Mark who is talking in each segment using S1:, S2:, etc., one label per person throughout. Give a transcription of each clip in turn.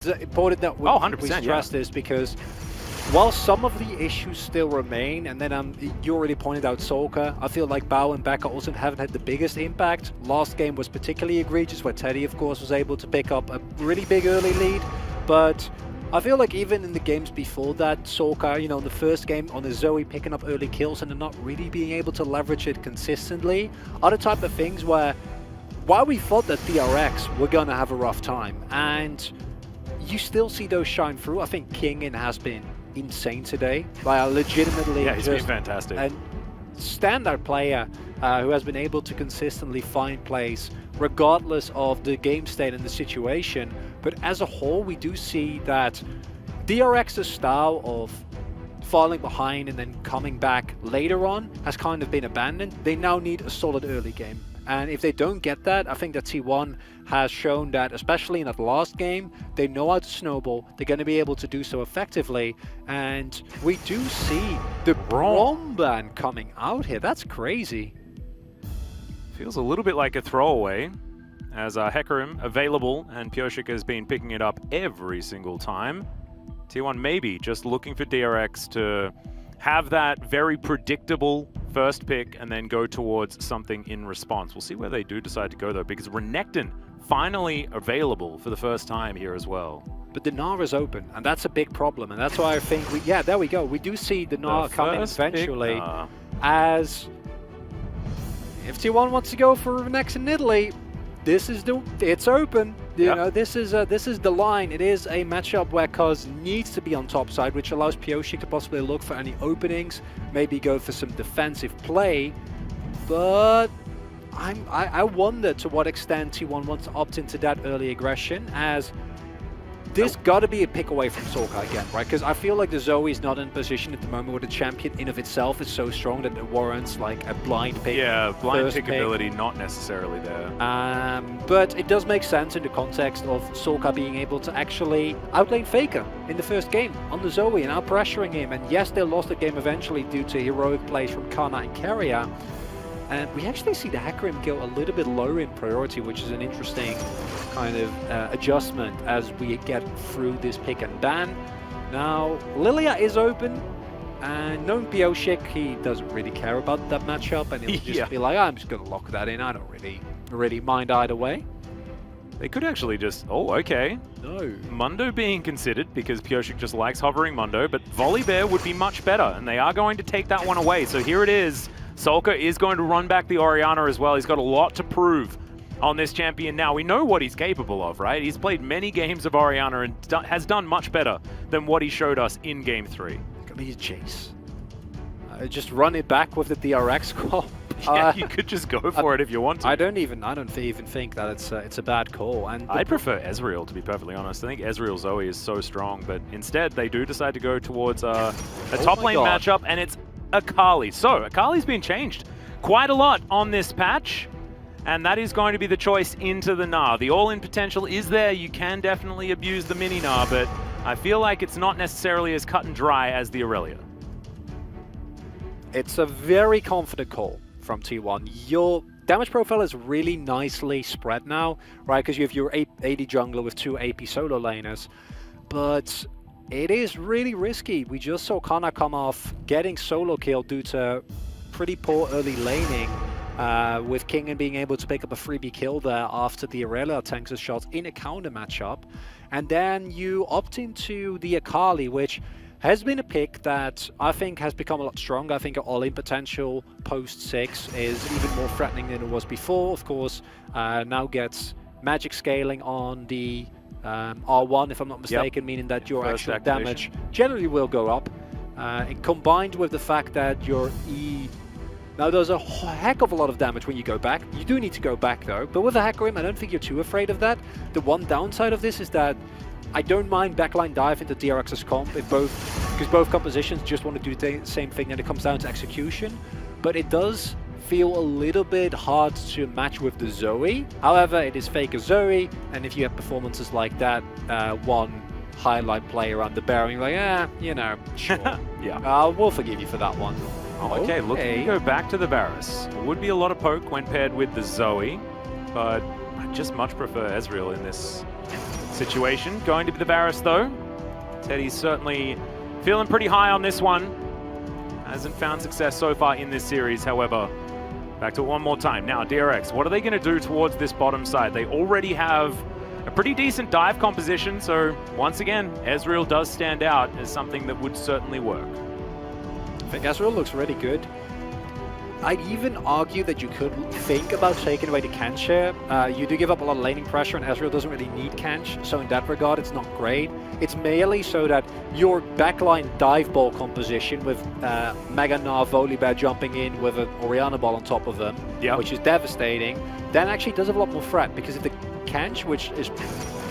S1: It's important that we,
S2: 100%,
S1: stress this because while some of the issues still remain, and then you already pointed out 4ㅅ, I feel like Bao and Becca also haven't had the biggest impact. Last game was particularly egregious where Teddy, of course, was able to pick up a really big early lead, but I feel like even in the games before that, 4ㅅ, you know, in the first game on the Zoe picking up early kills and then not really being able to leverage it consistently, are the type of things where, while we thought that DRX were going to have a rough time, and you still see those shine through. I think King has been insane today. Like, legitimately,
S2: yeah, he's been fantastic.
S1: And standout player who has been able to consistently find plays regardless of the game state and the situation. But as a whole, we do see that DRX's style of falling behind and then coming back later on has kind of been abandoned. They now need a solid early game. And if they don't get that, I think that T1 has shown that, especially in that last game, they know how to snowball. They're going to be able to do so effectively. And we do see the Brom ban coming out here. That's crazy.
S2: Feels a little bit like a throwaway, as Hecarim available, and Pyosik has been picking it up every single time. T1 maybe just looking for DRX to have that very predictable first pick and then go towards something in response. We'll see where they do decide to go though, because Renekton finally available for the first time here as well.
S1: But the Gnar is open, and that's a big problem, and that's why I think yeah, there we go. We do see the Gnar coming eventually, as if T1 wants to go for next in Italy, it's open. You know, this is the line. It is a matchup where Cuz needs to be on top side, which allows Pyosik to possibly look for any openings, maybe go for some defensive play. But I wonder to what extent T1 wants to opt into that early aggression, as this got to be a pick away from 4ㅅ again, right? Because I feel like the Zoe is not in position at the moment where the champion in of itself is so strong that it warrants like a blind pick.
S2: Yeah, blind pick ability not necessarily there.
S1: But it does make sense in the context of 4ㅅ being able to actually outlane Faker in the first game on the Zoe and out-pressuring him. And yes, they lost the game eventually due to heroic plays from Kana and Keria. And we actually see the Hecarim go a little bit lower in priority, which is an interesting kind of adjustment as we get through this pick and ban. Now, Lilia is open, and knowing Pyosik, he doesn't really care about that matchup, and he'll just be like, I'm just going to lock that in. I don't really mind either way.
S2: They could actually just, oh, okay.
S1: No.
S2: Mundo being considered, because Pyosik just likes hovering Mundo, but Volibear would be much better, and they are going to take that one away. So here it is. 4ㅅ is going to run back the Orianna as well. He's got a lot to prove on this champion now. We know what he's capable of, right? He's played many games of Orianna and has done much better than what he showed us in Game 3.
S1: Got me a chase. Just run it back with the DRX call.
S2: Yeah, you could just go for it if you want to.
S1: I don't even think that it's a bad call. And
S2: I'd prefer Ezreal, to be perfectly honest. I think Ezreal Zoe is so strong, but instead they do decide to go towards a top lane matchup, and it's Akali. So Akali's been changed quite a lot on this patch, and that is going to be the choice into the Gnar. The all-in potential is there. You can definitely abuse the mini Gnar, but I feel like it's not necessarily as cut and dry as the Aurelia.
S1: It's a very confident call from T1. Your damage profile is really nicely spread now, right? Because you have your AD jungler with 2 AP solo laners, but it is really risky. We just saw Kana come off getting solo kill due to pretty poor early laning, with King being able to pick up a freebie kill there after the Aurelia tanks a shot in a counter matchup. And then you opt into the Akali, which has been a pick that I think has become a lot stronger. I think our all-in potential post-6 is even more threatening than it was before. Of course, now gets magic scaling on the R1, if I'm not mistaken, meaning that your actual damage generally will go up. And combined with the fact that your E now does a heck of a lot of damage when you go back. You do need to go back though, but with the Hecarim, I don't think you're too afraid of that. The one downside of this is that I don't mind backline dive into DRX's comp because both compositions just want to do the same thing and it comes down to execution, but it does feel a little bit hard to match with the Zoe. However, it is Faker Zoe, and if you have performances like that, one highlight play around the bearing, like, you know, sure.
S2: Yeah.
S1: We'll forgive you for that one.
S2: Okay, looking to go back to the Varus. It would be a lot of poke when paired with the Zoe, but I just much prefer Ezreal in this situation. Going to be the Varus though. Teddy's certainly feeling pretty high on this one. Hasn't found success so far in this series, however. Back to it one more time. Now, DRX, what are they going to do towards this bottom side? They already have a pretty decent dive composition, so once again, Ezreal does stand out as something that would certainly work.
S1: I think Ezreal looks really good. I'd even argue that you could think about taking away the Kench share. You do give up a lot of laning pressure, and Ezreal doesn't really need Kench, so in that regard, it's not great. It's merely so that your backline dive ball composition with Mega Gnar Volibear jumping in with an Orianna ball on top of them, which is devastating, then actually does have a lot more threat, because if the Kench, which is,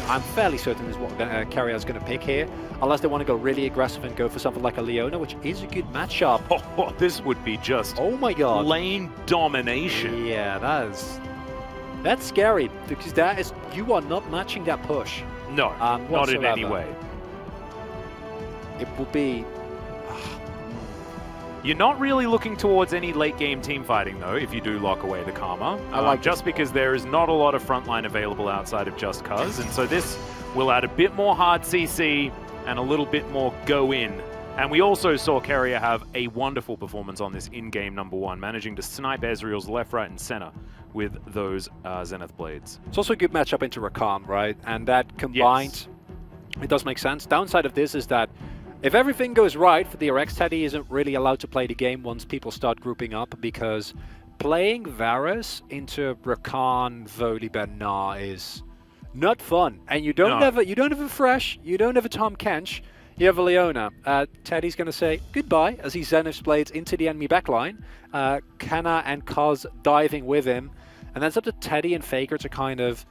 S1: I'm fairly certain is what Carrier is going to pick here, unless they want to go really aggressive and go for something like a Leona, which is a good matchup.
S2: Oh, this would be just lane domination.
S1: Yeah, that's scary, because that is, you are not matching that push.
S2: No, not in any way.
S1: It will be...
S2: You're not really looking towards any late game team fighting though, if you do lock away the Karma. Just because there is not a lot of frontline available outside of Just Cuz, and so this will add a bit more hard CC and a little bit more go in. And we also saw Carrier have a wonderful performance on this in-game #1, managing to snipe Ezreal's left, right, and center with those Zenith Blades.
S1: It's also a good matchup into Rakan, right? And that combined, it does make sense. Downside of this is that if everything goes right for DRX, Teddy isn't really allowed to play the game once people start grouping up, because playing Varus into Rakan, Volibear, Gnar is not fun. And you don't have a Thresh, you don't have a Tahm Kench, you have a Leona. Teddy's going to say goodbye as he Zenith Blades into the enemy backline. Kana and Kaz diving with him. And then it's up to Teddy and Faker to kind of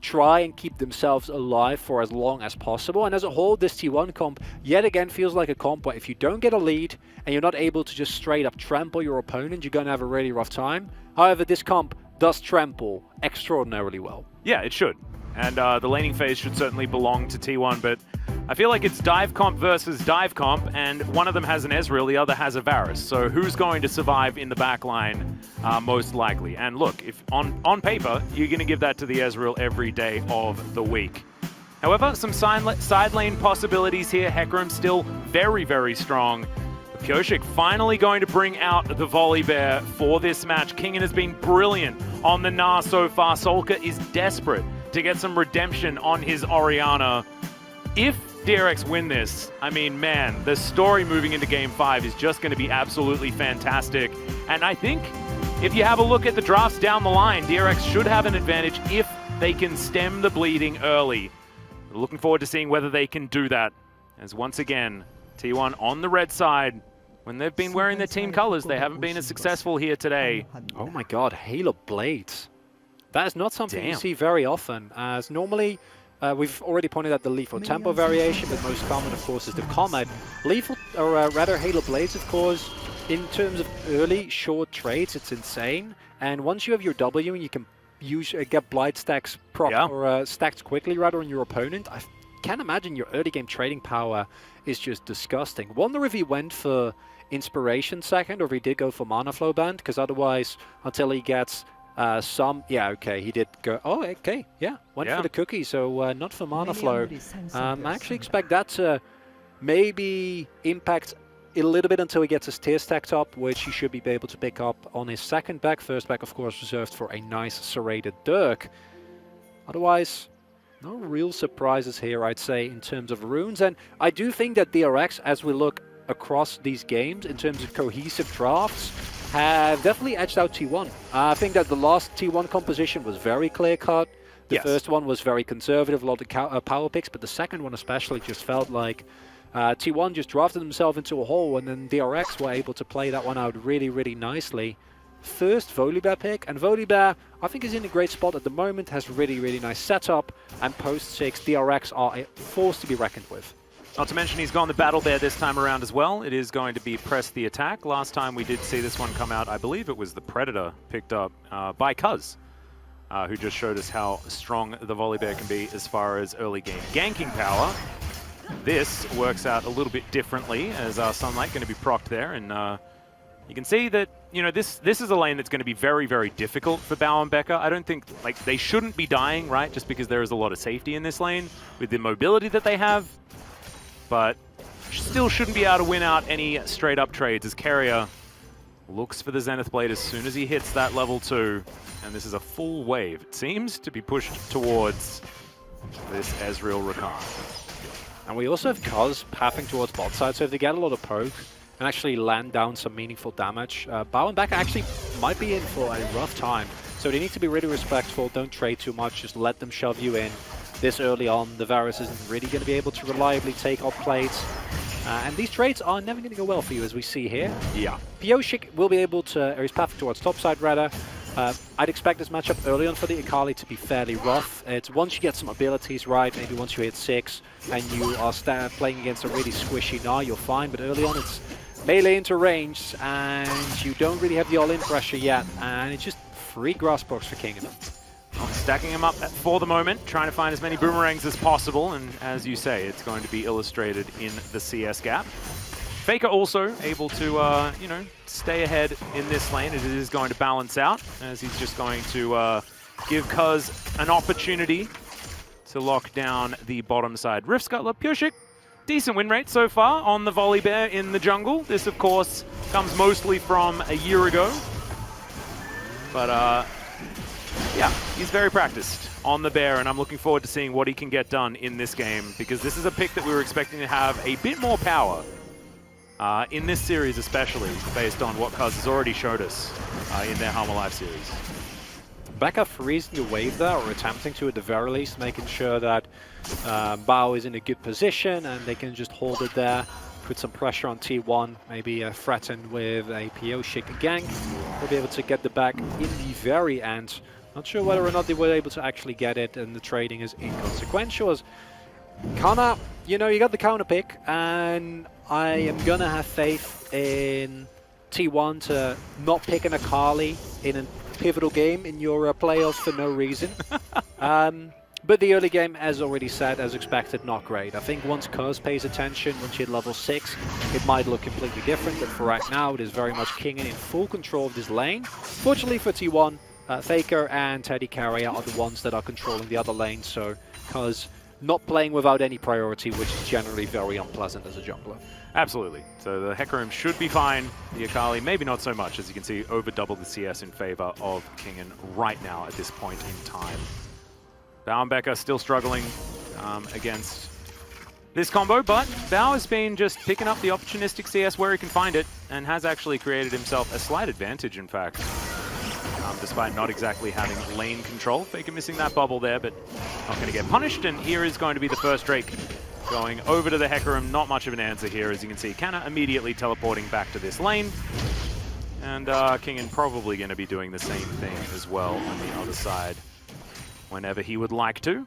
S1: try and keep themselves alive for as long as possible. And as a whole, this T1 comp yet again feels like a comp where if you don't get a lead and you're not able to just straight up trample your opponent, you're going to have a really rough time. However, this comp does trample extraordinarily well.
S2: Yeah, it should. And the laning phase should certainly belong to T1, but I feel like it's dive comp versus dive comp, and one of them has an Ezreal, the other has a Varus. So who's going to survive in the backline most likely? And look, if on paper, you're going to give that to the Ezreal every day of the week. However, some side lane possibilities here. Hecarim still very, very strong. Pyosik finally going to bring out the Volibear for this match. Kingen has been brilliant on the Gnar so far. Solka is desperate to get some redemption on his Orianna. If DRX win this, I mean, man, the story moving into Game 5 is just going to be absolutely fantastic. And I think if you have a look at the drafts down the line, DRX should have an advantage if they can stem the bleeding early. We're looking forward to seeing whether they can do that. As once again, T1 on the red side. When they've been wearing their team colors, they haven't been as successful here today.
S1: Oh my god, Halo Blades. That is not something you see very often, as normally we've already pointed out the lethal tempo variation, but most common, of course, is the Comet. Lethal, or rather Halo Blades, of course, in terms of early short trades, it's insane. And once you have your W and you can use get blight stacks stacked quickly rather on your opponent, I can't imagine your early game trading power is just disgusting. Wonder if he went for Inspiration second, or if he did go for Mana Flow Band, because otherwise, until he gets he did go. Oh, okay, went for the cookie, so not for Mana Flow. I actually expect that to maybe impact a little bit until he gets his tier stacked up, which he should be able to pick up on his second back. First back, of course, reserved for a nice serrated Dirk. Otherwise, no real surprises here, I'd say, in terms of runes. And I do think that DRX, as we look across these games, in terms of cohesive drafts, have definitely edged out T1. I think that the last T1 composition was very clear-cut. The first one was very conservative, a lot of power picks, but the second one especially just felt like T1 just drafted themselves into a hole, and then DRX were able to play that one out really, really nicely. First Volibear pick, and Volibear, I think, is in a great spot at the moment, has really, really nice setup, and post-6, DRX are a force to be reckoned with.
S2: Not to mention he's gone the Battle Bear this time around as well. It is going to be Press the Attack. Last time we did see this one come out, I believe it was the Predator picked up by Cuz, who just showed us how strong the Volibear can be as far as early game ganking power. This works out a little bit differently, as our Sunlight going to be procced there, and you can see that, you know, this is a lane that's going to be very, very difficult for Bao and Becca. I don't think, like, they shouldn't be dying, right? Just because there is a lot of safety in this lane with the mobility that they have. But still shouldn't be able to win out any straight-up trades as Carrier looks for the Zenith Blade as soon as he hits that level 2. And this is a full wave. It seems to be pushed towards this Ezreal Rakan.
S1: And we also have Kuz pathing towards bot side, so if they get a lot of poke and actually land down some meaningful damage, Bao and Becca actually might be in for a rough time. So they need to be really respectful, don't trade too much, just let them shove you in. This early on, the Varus isn't really going to be able to reliably take off plates. And these trades are never going to go well for you, as we see here.
S2: Yeah.
S1: Pioshik will be able to, or he's pathing towards top side rather. I'd expect this matchup early on for the Akali to be fairly rough. It's once you get some abilities right, maybe once you hit 6 and you are playing against a really squishy Gnar, you're fine. But early on it's melee into range and you don't really have the all-in pressure yet. And it's just free grass box for King.
S2: Stacking him up for the moment, trying to find as many boomerangs as possible. And as you say, it's going to be illustrated in the CS gap. Faker also able to, you know, stay ahead in this lane. It is going to balance out as he's just going to give Kuz an opportunity to lock down the bottom side. Rift Scuttler, Pioshik, decent win rate so far on the Volley Bear in the jungle. This, of course, comes mostly from a year ago. But, yeah, he's very practiced on the Bear, and I'm looking forward to seeing what he can get done in this game, because this is a pick that we were expecting to have a bit more power. In this series especially, based on what Kuz has already showed us in their Halma Live series.
S1: Becca freezing the wave there, or attempting to at the very least, making sure that Bao is in a good position and they can just hold it there, put some pressure on T1, maybe threaten with a Pioshik gank. We'll be able to get the back in the very end. Not sure whether or not they were able to actually get it, and the trading is inconsequential. As Kana, you know, you got the counter pick, and I am gonna have faith in T1 to not pick an Akali in a pivotal game in your playoffs for no reason. But the early game, as already said, as expected, not great. I think once Kuz pays attention, once you hit level 6, it might look completely different. But for right now, it is very much King in full control of this lane. Fortunately for T1, Faker and Teddy Carrier are the ones that are controlling the other lane, so Kuz not playing without any priority, which is generally very unpleasant as a jungler.
S2: Absolutely. So the Hecarim should be fine. The Akali, maybe not so much, as you can see, over double the CS in favor of Kingen right now at this point in time. Bao and Becca still struggling against this combo, but Bao has been just picking up the opportunistic CS where he can find it, and has actually created himself a slight advantage, in fact. Despite not exactly having lane control. Faker missing that bubble there, but not going to get punished. And here is going to be the first Drake going over to the Hecarim. Not much of an answer here, as you can see. Kana immediately teleporting back to this lane. And Kingen probably going to be doing the same thing as well on the other side whenever he would like to.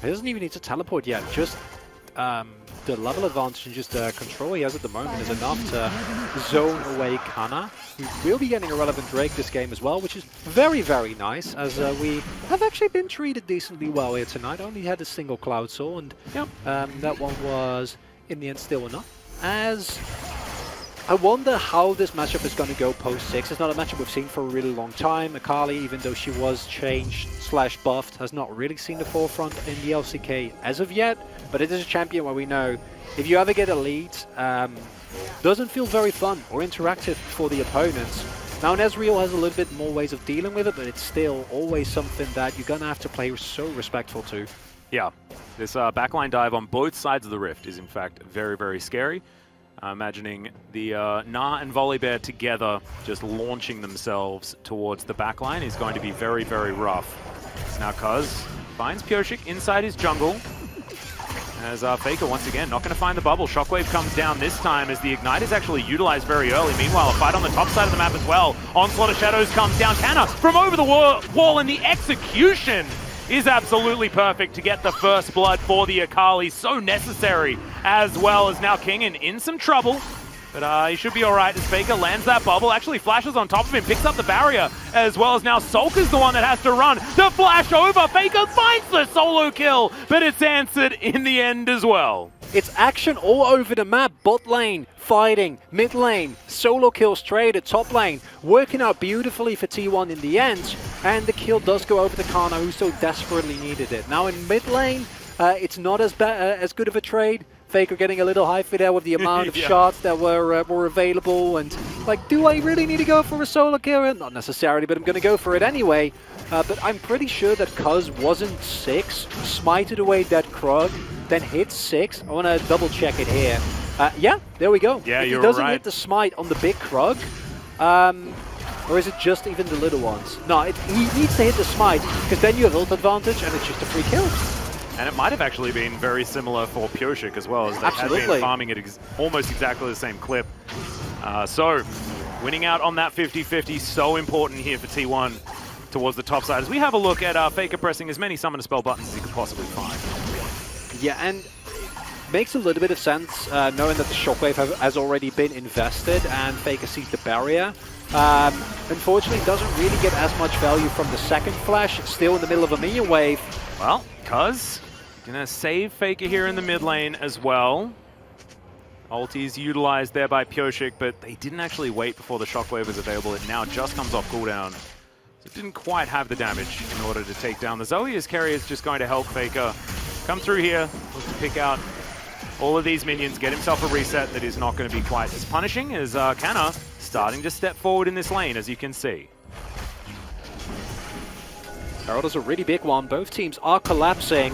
S1: He doesn't even need to teleport yet. Just the level advantage and just the control he has at the moment is enough to zone away Kana, who will be getting a relevant Drake this game as well, which is very, very nice, as we have actually been treated decently well here tonight. Only had a single Cloud Soul, and that one was, in the end, still enough. As I wonder how this matchup is going to go post-6. It's not a matchup we've seen for a really long time. Akali, even though she was changed/buffed, has not really seen the forefront in the LCK as of yet. But it is a champion where we know if you ever get a lead, doesn't feel very fun or interactive for the opponents. Now, Ezreal has a little bit more ways of dealing with it, but it's still always something that you're going to have to play so respectful to.
S2: Yeah, this backline dive on both sides of the Rift is in fact very, very scary. Imagining the Gnar and Volley Bear together just launching themselves towards the backline is going to be very, very rough. So now Kuz finds Pioshik inside his jungle. As Faker, once again, not going to find the bubble. Shockwave comes down this time as the Ignite is actually utilized very early. Meanwhile, a fight on the top side of the map as well. Onslaught of Shadows comes down. Kana from over the wall, and the execution is absolutely perfect to get the first blood for the Akali. So necessary, as well as now Kingen in some trouble. But he should be all right as Faker lands that bubble, actually flashes on top of him, picks up the barrier, as well as now Sulker's the one that has to run. The flash over, Faker finds the solo kill, but it's answered in the end as well.
S1: It's action all over the map. Bot lane, fighting, mid lane, solo kills traded, top lane, working out beautifully for T1 in the end. And the kill does go over to Kana, who so desperately needed it. Now in mid lane, it's not as good of a trade. Faker getting a little hyphy there with the amount of shots that were available, and like, do I really need to go for a solo kill? Not necessarily, but I'm going to go for it anyway. But I'm pretty sure that Cuz wasn't 6, smited away that Krug, then hit 6. I want to double check it here. Yeah, there we go.
S2: Yeah,
S1: if
S2: you're
S1: he doesn't
S2: right.
S1: hit the smite on the big Krug, or is it just even the little ones? No, he needs to hit the smite, because then you have ult advantage and it's just a free kill.
S2: And it might have actually been very similar for Pioshik as well, as they had been farming at almost exactly the same clip. So, winning out on that 50-50, so important here for T1 towards the top side. As we have a look at Faker pressing as many summon spell buttons as he could possibly find.
S1: Yeah, and makes a little bit of sense knowing that the shockwave has already been invested and Faker sees the barrier. Unfortunately, doesn't really get as much value from the second flash, still in the middle of a minion wave.
S2: Well, Cuz gonna save Faker here in the mid lane as well. Ulti is utilized there by Pioshik, but they didn't actually wait before the shockwave was available. It now just comes off cooldown. So it didn't quite have the damage in order to take down the Zoe. His carry is just going to help Faker come through here, look to pick out all of these minions, get himself a reset that is not going to be quite as punishing as Kana starting to step forward in this lane, as you can see.
S1: Herald is a really big one. Both teams are collapsing.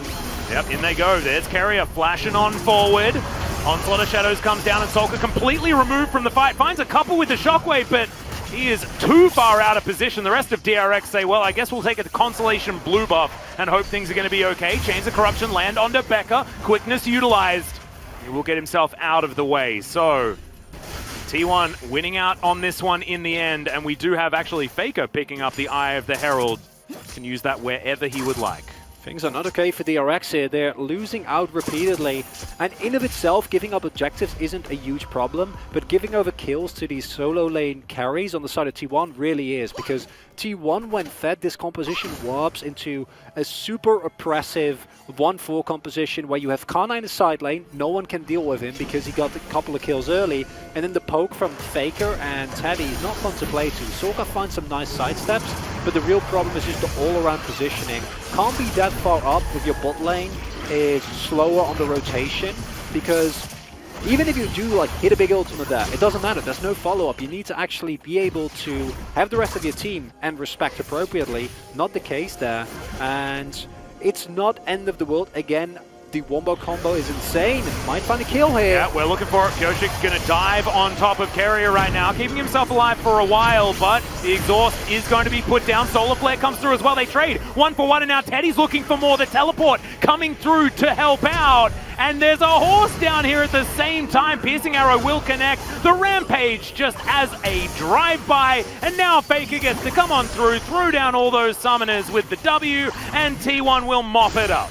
S2: Yep, in they go. There's Carrier flashing on forward. Onslaught of Shadows comes down and Solka completely removed from the fight. Finds a couple with the shockwave, but he is too far out of position. The rest of DRX say, well, I guess we'll take a consolation blue buff and hope things are going to be okay. Chains of Corruption land onto Becca. Quickness utilized. He will get himself out of the way. So, T1 winning out on this one in the end, and we do have actually Faker picking up the Eye of the Herald. Can use that wherever he would like.
S1: Things are not okay for DRX here. They're losing out repeatedly, and in of itself, giving up objectives isn't a huge problem, but giving over kills to these solo lane carries on the side of T1 really is, because T1, when fed this composition, warps into a super oppressive 1-4 composition where you have Kana in the side lane, no one can deal with him because he got a couple of kills early, and then the poke from Faker and Teddy is not fun to play to. Sorka finds some nice sidesteps, but the real problem is just the all-around positioning. Can't be that far up with your bot lane, is slower on the rotation, because even if you do like hit a big ultimate there, it doesn't matter, there's no follow-up. You need to actually be able to have the rest of your team and respect appropriately. Not the case there, and it's not end of the world. Again, the wombo combo is insane. Might find a kill here.
S2: Yeah, we're looking for it. Pioshik's going to dive on top of Carrier right now, keeping himself alive for a while, but the exhaust is going to be put down. Solar Flare comes through as well. They trade 1-for-1, and now Teddy's looking for more. The teleport coming through to help out. And there's a horse down here at the same time. Piercing Arrow will connect. The Rampage just has a drive-by. And now Faker gets to come on through, throw down all those summoners with the W, and T1 will mop it up.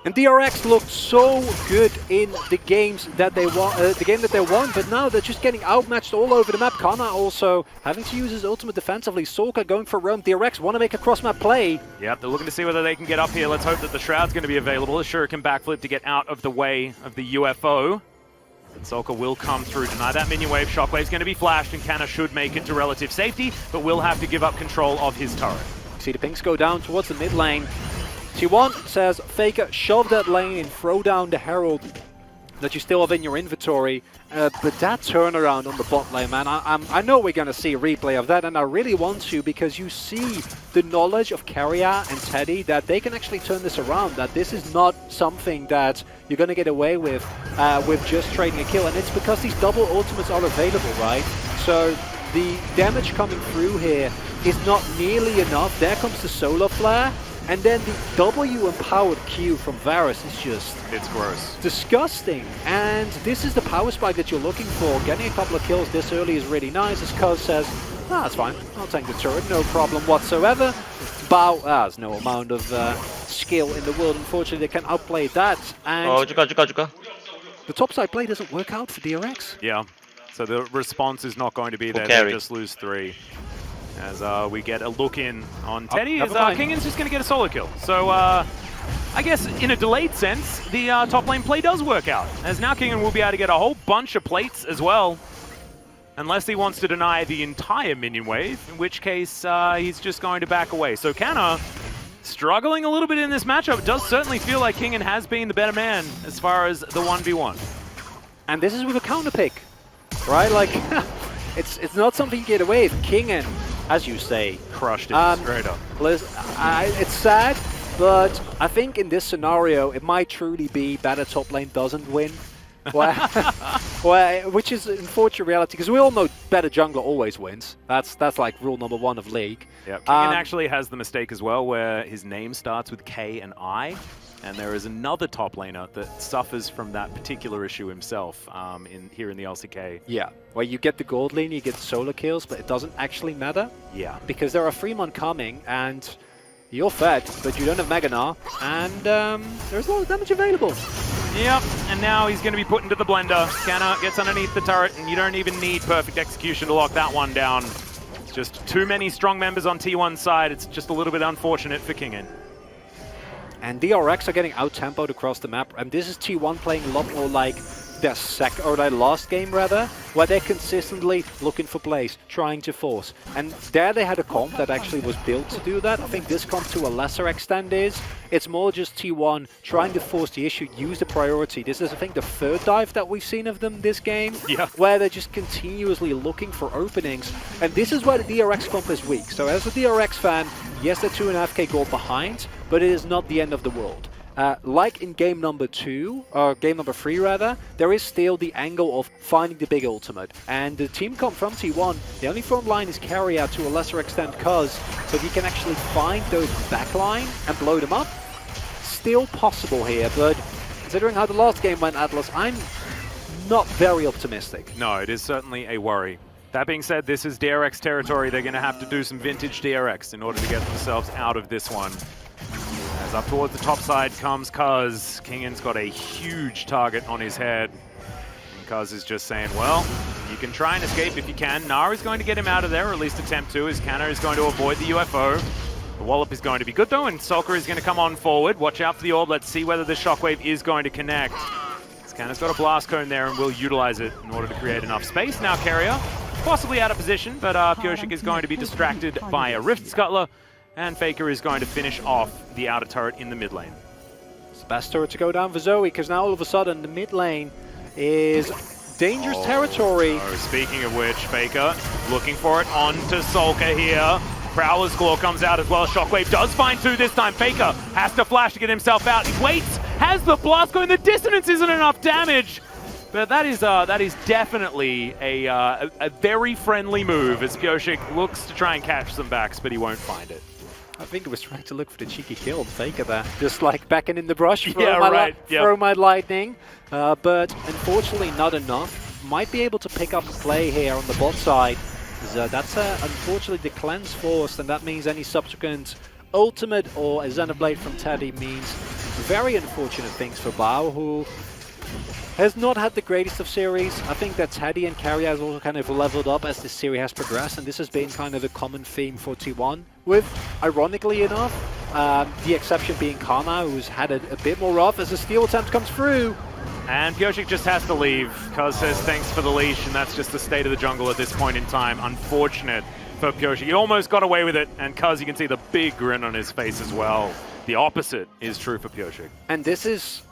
S1: And DRX looked so good in the games that they won, but now they're just getting outmatched all over the map. Kana also having to use his ultimate defensively. Sorka going for roam. DRX want to make a cross-map play.
S2: Yep, they're looking to see whether they can get up here. Let's hope that the Shroud's going to be available. A Shuriken backflip to get out of the way of the UFO. And Solka will come through, deny that minion wave. Shockwave's going to be flashed, and Kana should make it to relative safety, but will have to give up control of his turret.
S1: See the pinks go down towards the mid lane. T1 says, Faker, shove that lane and throw down the Herald that you still have in your inventory. But that turnaround on the bot lane, man, I know we're going to see a replay of that, and I really want to, because you see the knowledge of Carrier and Teddy that they can actually turn this around, that this is not something that you're going to get away with just trading a kill, and it's because these double ultimates are available, right? So the damage coming through here is not nearly enough. There comes the Solar Flare. And then the W-empowered Q from Varus is just...
S2: it's gross.
S1: Disgusting. And this is the power spike that you're looking for. Getting a couple of kills this early is really nice, as Cuz says, that's fine, I'll tank the turret, no problem whatsoever. Bao has no amount of skill in the world. Unfortunately, they can outplay that. And the topside play doesn't work out for DRX.
S2: Yeah, so the response is not going to be there. They just lose 3. As we get a look in on Teddy, as Kingan's just going to get a solo kill. So I guess in a delayed sense, the top lane play does work out, as now Kingen will be able to get a whole bunch of plates as well. Unless he wants to deny the entire minion wave, in which case he's just going to back away. So Canna struggling a little bit in this matchup. It does certainly feel like Kingen has been the better man as far as the 1v1. And
S1: this is with a counter pick, right? Like, it's not something you get away with. Kingen, as you say,
S2: crushed it straight up.
S1: It's sad, but I think in this scenario, it might truly be better top lane doesn't win. Which is unfortunate reality, because we all know better jungler always wins. That's like rule number 1 of League.
S2: Yeah, Kingen actually has the mistake as well, where his name starts with K and I, and there is another top laner that suffers from that particular issue himself here in the LCK.
S1: Yeah, where you get the gold lane, you get the solo kills, but it doesn't actually matter.
S2: Yeah,
S1: because there are 3 mon coming, and you're fed, but you don't have Meganar, and there's a lot of damage available.
S2: Yep, and now he's going to be put into the blender. Canna gets underneath the turret, and you don't even need perfect execution to lock that one down. It's just too many strong members on T1's side. It's just a little bit unfortunate for Kingen.
S1: And DRX are getting out-tempoed across the map, and this is T1 playing a lot more like their their last game rather, where they're consistently looking for plays, trying to force. And there they had a comp that actually was built to do that. I think this comp to a lesser extent it's more just T1 trying to force the issue, use the priority. This is, I think, the 3rd dive that we've seen of them this game, where they're just continuously looking for openings. And this is where the DRX comp is weak. So as a DRX fan, yes, they're 2.5k gold behind, but it is not the end of the world. Like in game number 2, or game number 3 rather, there is still the angle of finding the big ultimate. And the team comp from T1, the only front line is carry out to a lesser extent Cuz, so if you can actually find those backline and blow them up, still possible here, but considering how the last game went, Atlas, I'm not very optimistic.
S2: No, it is certainly a worry. That being said, this is DRX territory. They're going to have to do some vintage DRX in order to get themselves out of this one. As up towards the top side comes Cuz. Kingen's got a huge target on his head. And Cuz is just saying, well, you can try and escape if you can. Nara's going to get him out of there, or at least attempt to, as Canna is going to avoid the UFO. The wallop is going to be good though, and Sulker is going to come on forward. Watch out for the orb. Let's see whether the shockwave is going to connect. Canna's got a blast cone there and will utilize it in order to create enough space. Now Carrier, possibly out of position, but Pyosik is going to be distracted by a Rift Scuttler. And Faker is going to finish off the outer turret in the mid lane.
S1: It's the best turret to go down for Zoe, because now all of a sudden the mid lane is dangerous territory.
S2: Oh, speaking of which, Faker looking for it onto Sulker here. Prowler's Claw comes out as well. Shockwave does find 2 this time. Faker has to flash to get himself out. He waits, has the blast going. The dissonance isn't enough damage. But that is definitely a very friendly move, as Pyosik looks to try and catch some backs, but he won't find it.
S1: I think it was trying to look for the cheeky kill on Faker there. Just like backing in the brush,
S2: throw
S1: my lightning. But unfortunately not enough. Might be able to pick up a play here on the bot side. That's unfortunately the cleanse forced, and that means any subsequent ultimate or a Xenoblade from Teddy means very unfortunate things for Bao, who has not had the greatest of series. I think that Teddy and Carrier has also kind of leveled up as this series has progressed, and this has been kind of a common theme for T1, with, ironically enough, the exception being Kana, who's had a bit more rough as the steal attempt comes through.
S2: And Pyosik just has to leave. Cuz says thanks for the leash, and that's just the state of the jungle at this point in time. Unfortunate for Pyosik. He almost got away with it, and Cuz, you can see the big grin on his face as well. The opposite is true for Pyosik.
S1: And this is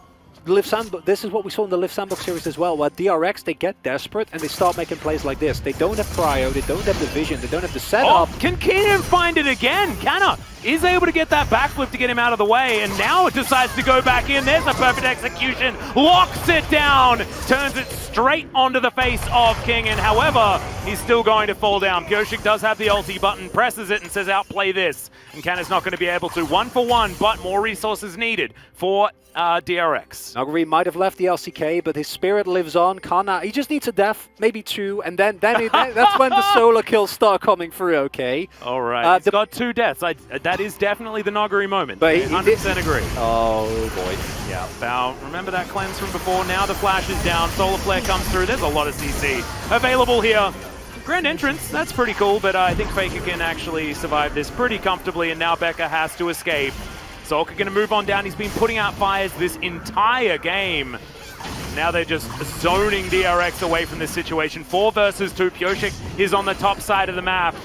S1: this is what we saw in the Live Sandbox series as well, where DRX, they get desperate and they start making plays like this. They don't have cryo, they don't have the vision, they don't have the setup.
S2: Oh, can Keenan find it again? Canna is able to get that backflip to get him out of the way, and now it decides to go back in. There's a perfect execution, locks it down, turns it straight onto the face of Kingen. However, he's still going to fall down. Pyosik does have the ulti button, presses it and says outplay this, and Canna's not going to be able to. 1 for 1, but more resources needed for DRX.
S1: Naguri might have left the LCK, but his spirit lives on. Kana, he just needs a death, maybe 2, and then that's when the solo kills start coming through, okay?
S2: All right, he's got 2 deaths. That is definitely the Naguri moment.
S1: But
S2: 100% agree.
S1: Oh, boy.
S2: Yeah, Bao, remember that cleanse from before? Now the flash is down, Solar Flare comes through. There's a lot of CC available here. Grand entrance, that's pretty cool, but I think Faker can actually survive this pretty comfortably, and now Becca has to escape. Solka going to move on down. He's been putting out fires this entire game. Now they're just zoning DRX away from this situation. 4 versus 2. ㅅ is on the top side of the map.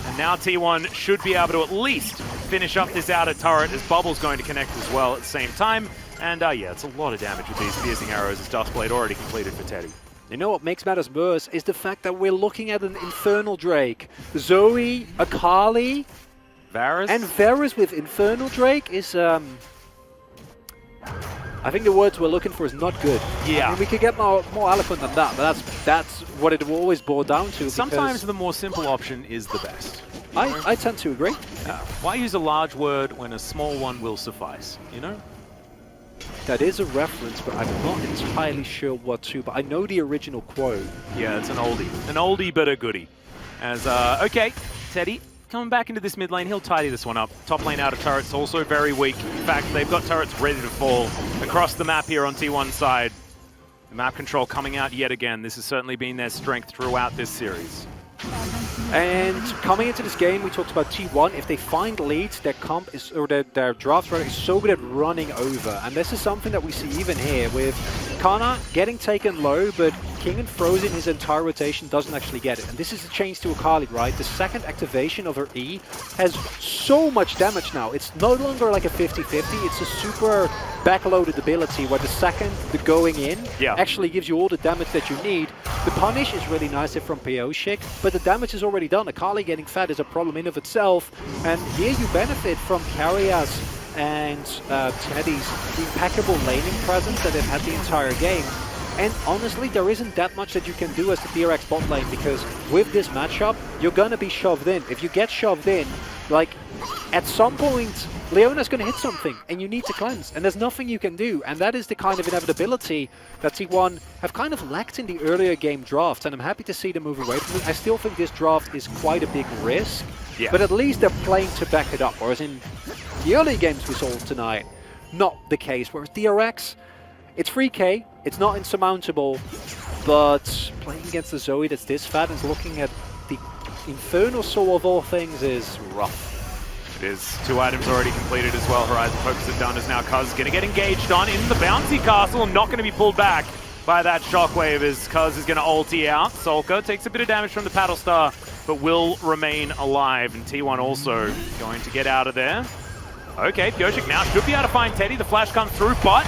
S2: And now T1 should be able to at least finish up this outer turret as Bubble's going to connect as well at the same time. And yeah, it's a lot of damage with these piercing arrows as Duskblade already completed for Teddy.
S1: You know what makes matters worse is the fact that we're looking at an Infernal Drake. Zoe, Akali,
S2: Varus?
S1: and Varus with Infernal Drake is, I think the words we're looking for is not good.
S2: Yeah.
S1: I mean, we could get more eloquent than that, but that's what it will always boil down to.
S2: Sometimes the more simple option is the best.
S1: I tend to agree.
S2: Why use a large word when a small one will suffice, you know?
S1: That is a reference, but I'm not entirely sure what to, but I know the original quote.
S2: Yeah, it's an oldie. An oldie but a goodie. As, okay, Teddy coming back into this mid lane, he'll tidy this one up. Top lane out of turrets, also very weak. In fact, they've got turrets ready to fall across the map here on T1's side. The map control coming out yet again. This has certainly been their strength throughout this series.
S1: And coming into this game, we talked about T1. If they find leads, their comp is, or their draft runner is so good at running over. And this is something that we see even here with Kana getting taken low, but King and Frozen, his entire rotation, doesn't actually get it. And this is a change to Akali, right? The second activation of her E has so much damage now. It's no longer like a 50-50. It's a super backloaded ability where the second the going in actually gives you all the damage that you need. The punish is really nice here from ㅅ, but the damage is already done. Akali getting fed is a problem in of itself. And here you benefit from Carrias and Teddy's impeccable laning presence that they've had the entire game. And honestly, there isn't that much that you can do as the DRX bot lane, because with this matchup, you're going to be shoved in. If you get shoved in, like, at some point, Leona's going to hit something, and you need to cleanse, and there's nothing you can do. And that is the kind of inevitability that T1 have kind of lacked in the earlier game drafts, and I'm happy to see them move away from it. I still think this draft is quite a big risk, but at least they're playing to back it up, whereas in the early games we saw tonight, not the case. Whereas DRX, it's 3K, it's not insurmountable, but playing against the Zoe that's this fat and looking at the Infernal Soul of all things is rough.
S2: It is. 2 items already completed as well. Horizon Focus is done as now Cuz going to get engaged on in the bouncy castle, not going to be pulled back by that shockwave as Cuz is going to ulti out. Solka takes a bit of damage from the Paddle Star, but will remain alive, and T1 also going to get out of there. Okay, ㅅ now should be able to find Teddy. The flash comes through, but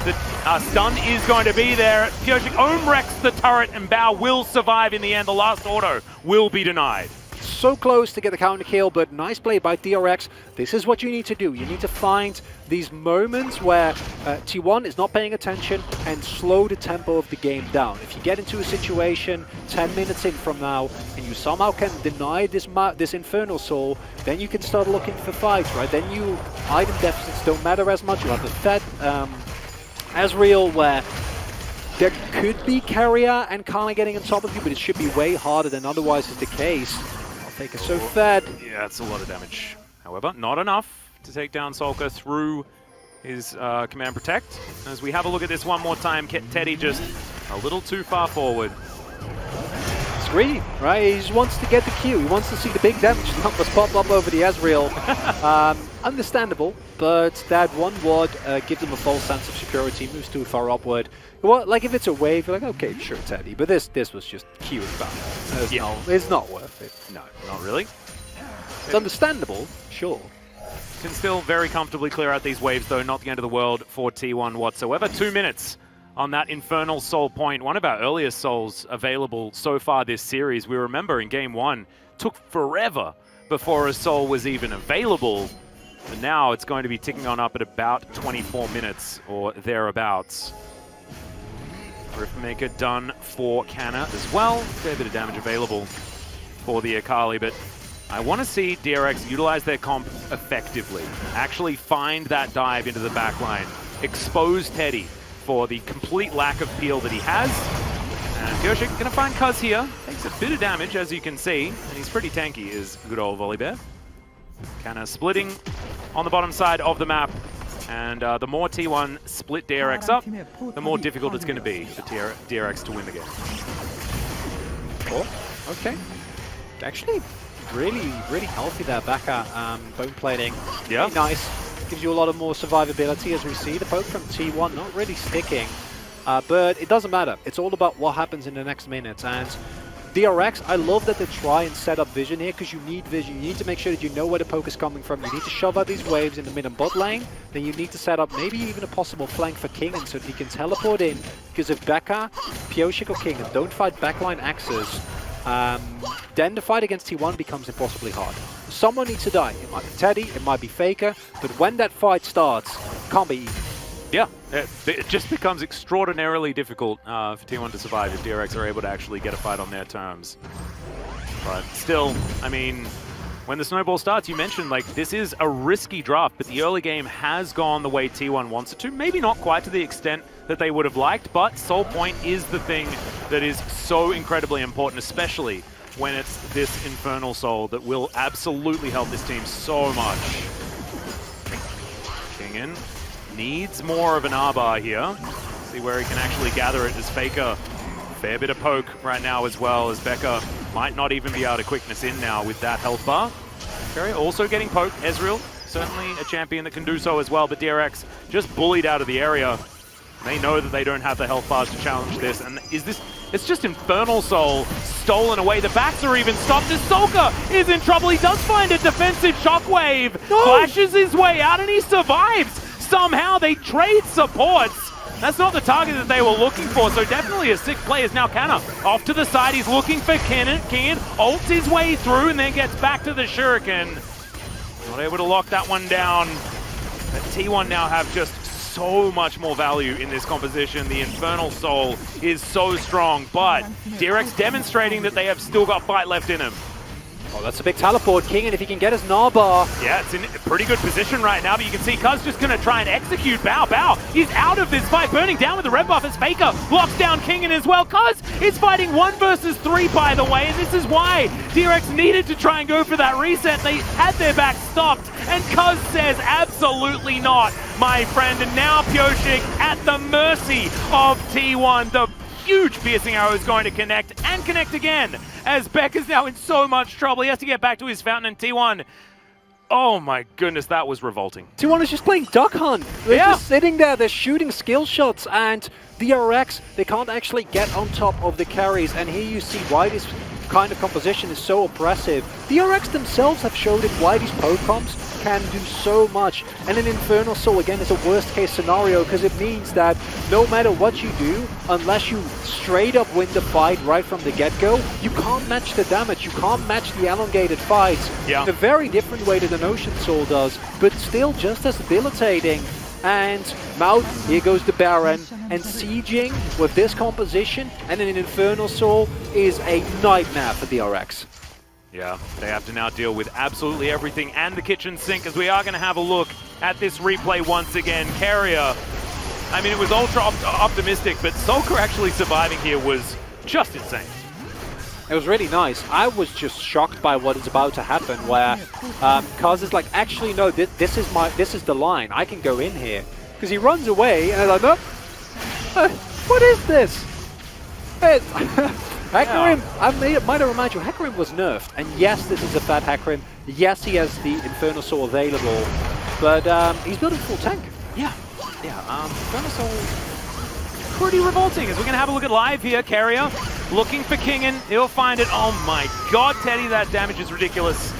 S2: the stun is going to be there. ㅅ ohm wrecks the turret, and Bao will survive in the end. The last auto will be denied.
S1: So close to get the counter kill, but nice play by DRX. This is what you need to do. You need to find these moments where T1 is not paying attention and slow the tempo of the game down. If you get into a situation 10 minutes in from now and you somehow can deny this Infernal Soul, then you can start looking for fights, right? Then you item deficits don't matter as much. You have the Fed Azrael where there could be Carrier and Kana getting on top of you, but it should be way harder than otherwise is the case. Faker so fed.
S2: Yeah, that's a lot of damage. However, not enough to take down Solka through his Command Protect. As we have a look at this one more time, Teddy just a little too far forward.
S1: It's greedy, right? He just wants to get the Q. He wants to see the big damage numbers pop up over the Azrael. Understandable, but that one ward gives him a false sense of security, moves too far upward. Well, like if it's a wave, you're like, okay, sure, Teddy, but this was just queuing back. It's not worth it.
S2: No, not really.
S1: It's understandable, sure.
S2: Can still very comfortably clear out these waves, though, not the end of the world for T1 whatsoever. 2 minutes on that Infernal Soul point, one of our earliest souls available so far this series. We remember in Game 1, took forever before a soul was even available. But now it's going to be ticking on up at about 24 minutes or thereabouts. Riftmaker done for Canna as well. Fair bit of damage available for the Akali, but I want to see DRX utilize their comp effectively. Actually find that dive into the backline. Expose Teddy for the complete lack of peel that he has. And ㅅ going to find Cuz here. Takes a bit of damage, as you can see, and he's pretty tanky, is good old Volibear. Canna splitting on the bottom side of the map. And the more T1 split DRX up, the more difficult it's going to be for DRX to win the game.
S1: Oh, okay. Actually, really healthy there back at bone plating.
S2: Yeah.
S1: Really nice. gives you a lot of more survivability, as we see. The poke from T1 not really sticking, but it doesn't matter. It's all about what happens in the next minutes. And DRX, I love that they try and set up vision here, because you need vision. You need to make sure that you know where the poke is coming from. You need to shove out these waves in the mid and bot lane. Then you need to set up maybe even a possible flank for Kingen so that he can teleport in. Because if Becca, Pioshik or Kingen don't fight backline axes, then the fight against T1 becomes impossibly hard. Someone needs to die. It might be Teddy, it might be Faker, but when that fight starts, it can't be easy.
S2: Yeah, it just becomes extraordinarily difficult for T1 to survive if DRX are able to actually get a fight on their terms. But still, I mean, when the snowball starts, you mentioned, like, this is a risky draft, but the early game has gone the way T1 wants it to. Maybe not quite to the extent that they would have liked, but Soul Point is the thing that is so incredibly important, especially when it's this Infernal Soul that will absolutely help this team so much. Kingen needs more of an R-bar here. See where he can actually gather it as Faker. Fair bit of poke right now as well, as Becca might not even be able to quickness in now with that health bar. Carrier also getting poked. Ezreal, certainly a champion that can do so as well, but DRX just bullied out of the area. They know that they don't have the health bars to challenge this, and it's just Infernal Soul stolen away. The backs are even stopped as Solka is in trouble. He does find a defensive shockwave, flashes his way out, and he survives. Somehow they trade supports. That's not the target that they were looking for, so definitely a sick play is now Canna. Off to the side, he's looking for Kingen, ults his way through and then gets back to the Shuriken. Not able to lock that one down, but T1 now have just so much more value in this composition. The Infernal Soul is so strong, but DRX demonstrating that they have still got fight left in him.
S1: Oh, that's a big teleport. Kingen, if he can get his Narbar.
S2: Yeah, it's in a pretty good position right now, but you can see Cuz just going to try and execute Bao. Bao, he's out of this fight, burning down with the red buff as Faker locks down Kingen as well. Cuz is fighting 1 versus 3, by the way, and this is why DRX needed to try and go for that reset. They had their back stopped, and Cuz says absolutely not, my friend. And now Pioshik at the mercy of T1. The huge piercing arrow is going to connect and connect again, as Beck is now in so much trouble. He has to get back to his fountain, and T1, oh my goodness, that was revolting.
S1: T1 is just playing Duck Hunt. They're just sitting there, they're shooting skill shots, and DRX, they can't actually get on top of the carries, and here you see why this kind of composition is so oppressive. DRX themselves have showed it why these poke comps can do so much, and an Infernal Soul again is a worst case scenario, because it means that no matter what you do, unless you straight up win the fight right from the get-go, you can't match the damage, you can't match the elongated fights in a very different way that an Ocean Soul does, but still just as debilitating. And Mouth, here goes the Baron, and sieging with this composition and an Infernal Soul is a nightmare for DRX.
S2: Yeah, they have to now deal with absolutely everything and the kitchen sink, as we are going to have a look at this replay once again. Carrier, I mean, it was ultra optimistic, but Solka actually surviving here was just insane.
S1: It was really nice. I was just shocked by what is about to happen, where Kaz is like, actually no, this is the line. I can go in here, because he runs away, and I'm like, no, what is this? Hecarim, might have reminded you, Hecarim was nerfed, and yes, this is a fat Hecarim. Yes, he has the Infernal Soul available, but he's building full tank.
S2: Yeah, Infernal Soul, pretty revolting, as we're going to have a look at live here. Carrier looking for Kingen, he'll find it. Oh my god, Teddy, that damage is ridiculous.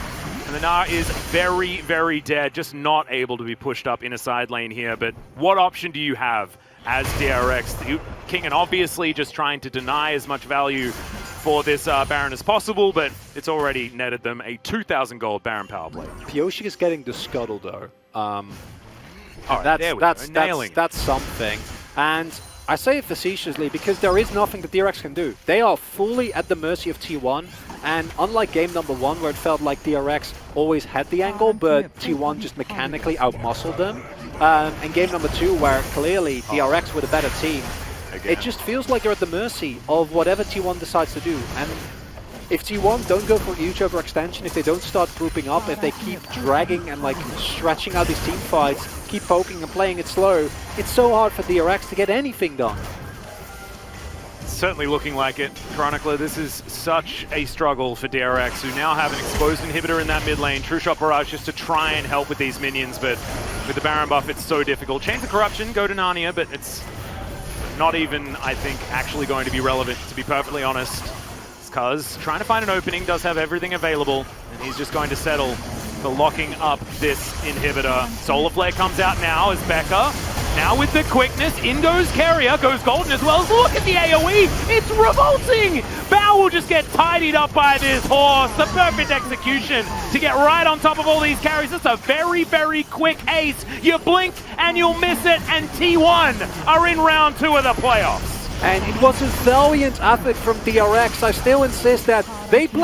S2: And the Gnar is very, very dead, just not able to be pushed up in a side lane here. But what option do you have as DRX? Kingen obviously just trying to deny as much value for this Baron as possible, but it's already netted them a 2,000 gold Baron power play.
S1: Pioshik is getting the scuttle though. That's something. And I say it facetiously because there is nothing that DRX can do. They are fully at the mercy of T1, and unlike game number 1 where it felt like DRX always had the angle, but T1 just mechanically outmuscled them, and game number 2 where clearly DRX were the better team, it just feels like you're at the mercy of whatever T1 decides to do. And if T1 don't go for a huge overextension, if they don't start grouping up, if they keep dragging and like stretching out these team fights, keep poking and playing it slow, it's so hard for DRX to get anything done.
S2: It's certainly looking like it. Chronicler, this is such a struggle for DRX, who now have an exposed inhibitor in that mid lane. True Shot Barrage just to try and help with these minions, but With the Baron buff, it's so difficult. Chains of Corruption go to Narnia, but it's not even, I think, actually going to be relevant, to be perfectly honest. Because trying to find an opening does have everything available, and he's just going to settle for locking up this inhibitor. Solar Flare comes out now as Becca. Now with the quickness, in goes Carrier, goes Golden as well. Look at the AoE, it's revolting! Bao will just get tidied up by this horse. The perfect execution to get right on top of all these carries. It's a very, very quick ace. You blink and you'll miss it, and T1 are in round 2 of the playoffs.
S1: And it was a valiant effort from DRX. I still insist that they play